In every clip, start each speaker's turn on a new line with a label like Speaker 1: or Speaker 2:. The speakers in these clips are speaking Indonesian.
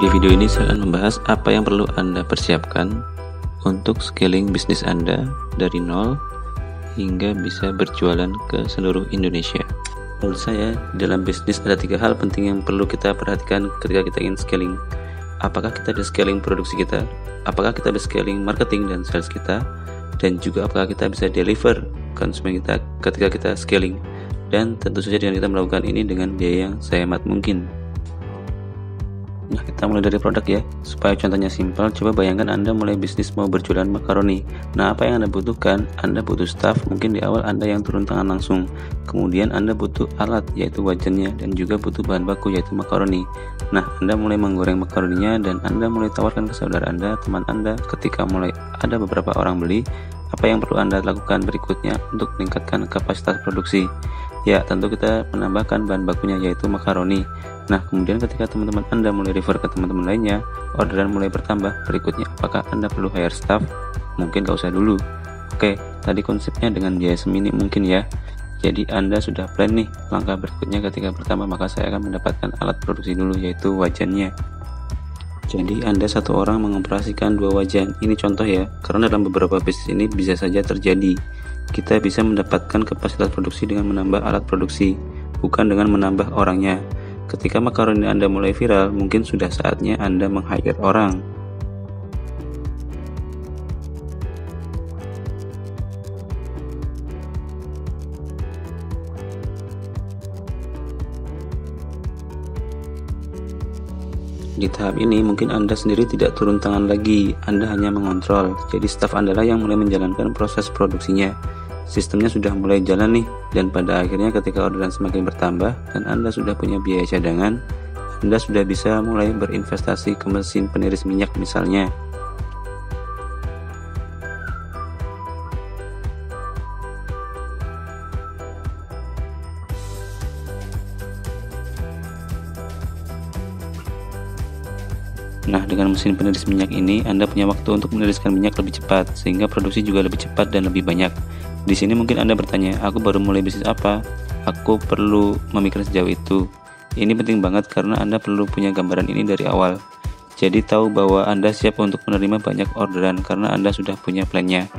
Speaker 1: Di video ini saya akan membahas apa yang perlu Anda persiapkan untuk scaling bisnis Anda dari nol hingga bisa berjualan ke seluruh Indonesia. Menurut saya, dalam bisnis ada 3 hal penting yang perlu kita perhatikan ketika kita ingin scaling. Apakah kita ada scaling produksi kita? Apakah kita ada scaling marketing dan sales kita? Dan juga apakah kita bisa deliver konsumen kita ketika kita scaling? Dan tentu saja dengan kita melakukan ini dengan biaya yang sehemat mungkin. Nah, kita mulai dari produk ya. Supaya contohnya simpel, coba bayangkan Anda mulai bisnis mau berjualan makaroni. Nah, apa yang Anda butuhkan? Anda butuh staff, mungkin di awal Anda yang turun tangan langsung. Kemudian Anda butuh alat, yaitu wajannya, dan juga butuh bahan baku, yaitu makaroni. Nah, Anda mulai menggoreng makaroninya, dan Anda mulai tawarkan ke saudara Anda, teman Anda. Ketika mulai ada beberapa orang beli, apa yang perlu Anda lakukan berikutnya untuk meningkatkan kapasitas produksi? Ya, tentu kita menambahkan bahan bakunya, yaitu makaroni. Nah, kemudian ketika teman-teman Anda mulai refer ke teman-teman lainnya, orderan mulai bertambah. Berikutnya, apakah Anda perlu hire staff? Mungkin gak usah dulu. Oke, tadi konsepnya dengan biaya seminim mungkin ya. Jadi Anda sudah plan nih, langkah berikutnya ketika bertambah, maka saya akan mendapatkan alat produksi dulu, yaitu wajannya. Jadi Anda satu orang mengoperasikan 2 wajan. Ini contoh ya, karena dalam beberapa bisnis ini bisa saja terjadi. Kita bisa mendapatkan kapasitas produksi dengan menambah alat produksi, bukan dengan menambah orangnya. Ketika makaroni Anda mulai viral, mungkin sudah saatnya Anda meng-hire orang. Di tahap ini mungkin Anda sendiri tidak turun tangan lagi, Anda hanya mengontrol. Jadi staf Anda lah yang mulai menjalankan proses produksinya. Sistemnya sudah mulai jalan nih, dan pada akhirnya ketika orderan semakin bertambah dan Anda sudah punya biaya cadangan, Anda sudah bisa mulai berinvestasi ke mesin peniris minyak misalnya. Nah, dengan mesin peniris minyak ini, Anda punya waktu untuk meniriskan minyak lebih cepat, sehingga produksi juga lebih cepat dan lebih banyak. Di sini mungkin Anda bertanya, aku baru mulai bisnis apa? Aku perlu memikirkan sejauh itu. Ini penting banget karena Anda perlu punya gambaran ini dari awal. Jadi tahu bahwa Anda siap untuk menerima banyak orderan karena Anda sudah punya plannya.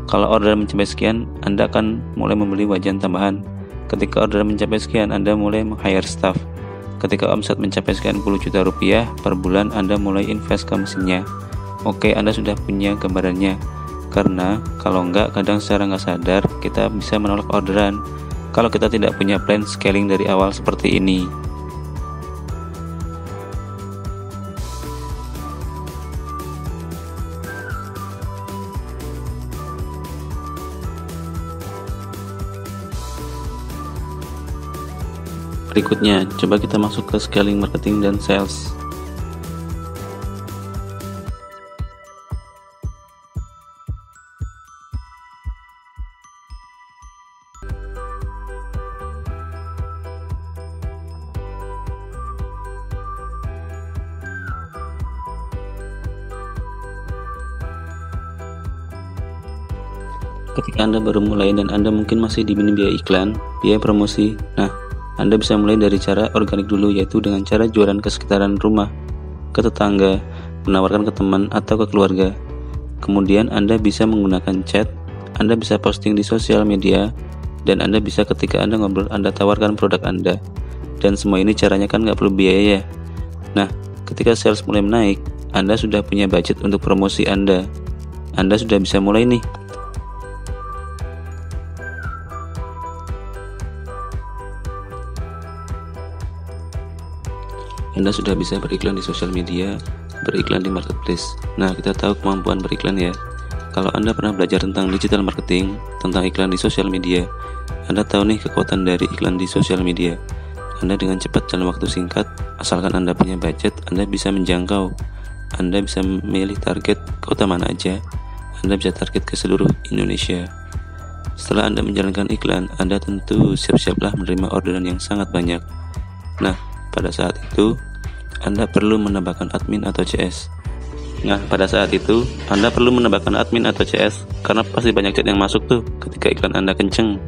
Speaker 1: Kalau orderan mencapai sekian, Anda akan mulai membeli wajan tambahan. Ketika orderan mencapai sekian, Anda mulai meng-hire staff. Ketika omset mencapai sekian puluh juta rupiah per bulan, Anda mulai invest ke mesinnya. Oke, Anda sudah punya gambarannya. Karena kalau enggak, kadang secara nggak sadar kita bisa menolak orderan kalau kita tidak punya plan scaling dari awal seperti ini. Berikutnya, coba kita masuk ke scaling marketing dan sales. Ketika Anda baru mulai dan Anda mungkin masih diminim biaya iklan, biaya promosi, nah, Anda bisa mulai dari cara organik dulu, yaitu dengan cara jualan ke sekitaran rumah, ke tetangga, menawarkan ke teman atau ke keluarga. Kemudian Anda bisa menggunakan chat, Anda bisa posting di sosial media, dan Anda bisa ketika Anda ngobrol, Anda tawarkan produk Anda. Dan semua ini caranya kan nggak perlu biaya ya. Nah, ketika sales mulai menaik, Anda sudah punya budget untuk promosi Anda. Anda sudah bisa mulai nih. Anda sudah bisa beriklan di sosial media, beriklan di marketplace. Nah, kita tahu kemampuan beriklan ya. Kalau Anda pernah belajar tentang digital marketing, tentang iklan di sosial media, Anda tahu nih kekuatan dari iklan di sosial media. Anda dengan cepat dalam waktu singkat, asalkan Anda punya budget, Anda bisa menjangkau. Anda bisa memilih target kota mana aja. Anda bisa target ke seluruh Indonesia. Setelah Anda menjalankan iklan, Anda tentu siap-siaplah menerima orderan yang sangat banyak. Nah, pada saat itu, Anda perlu menambahkan admin atau CS. Karena pasti banyak chat yang masuk tuh ketika iklan Anda kenceng.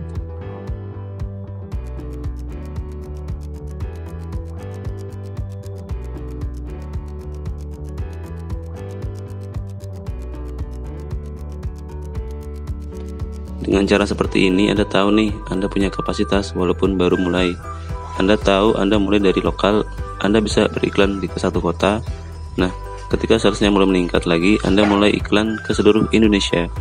Speaker 1: Dengan cara seperti ini Anda tahu nih, Anda punya kapasitas walaupun baru mulai. Anda tahu Anda mulai dari lokal, Anda bisa beriklan di satu kota. Nah, ketika salesnya mulai meningkat lagi, Anda mulai iklan ke seluruh Indonesia.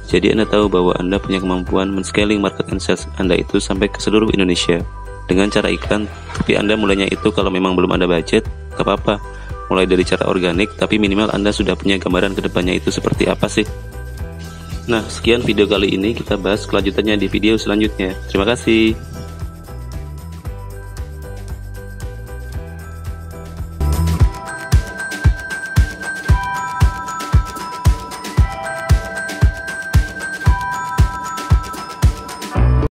Speaker 1: Jadi Anda tahu bahwa Anda punya kemampuan men-scaling market and sales Anda itu sampai ke seluruh Indonesia dengan cara iklan. Tapi Anda mulainya itu kalau memang belum ada budget, gak apa-apa. Mulai dari cara organik, tapi minimal Anda sudah punya gambaran ke depannya itu seperti apa sih. Nah, sekian video kali ini, kita bahas kelanjutannya di video selanjutnya. Terima kasih.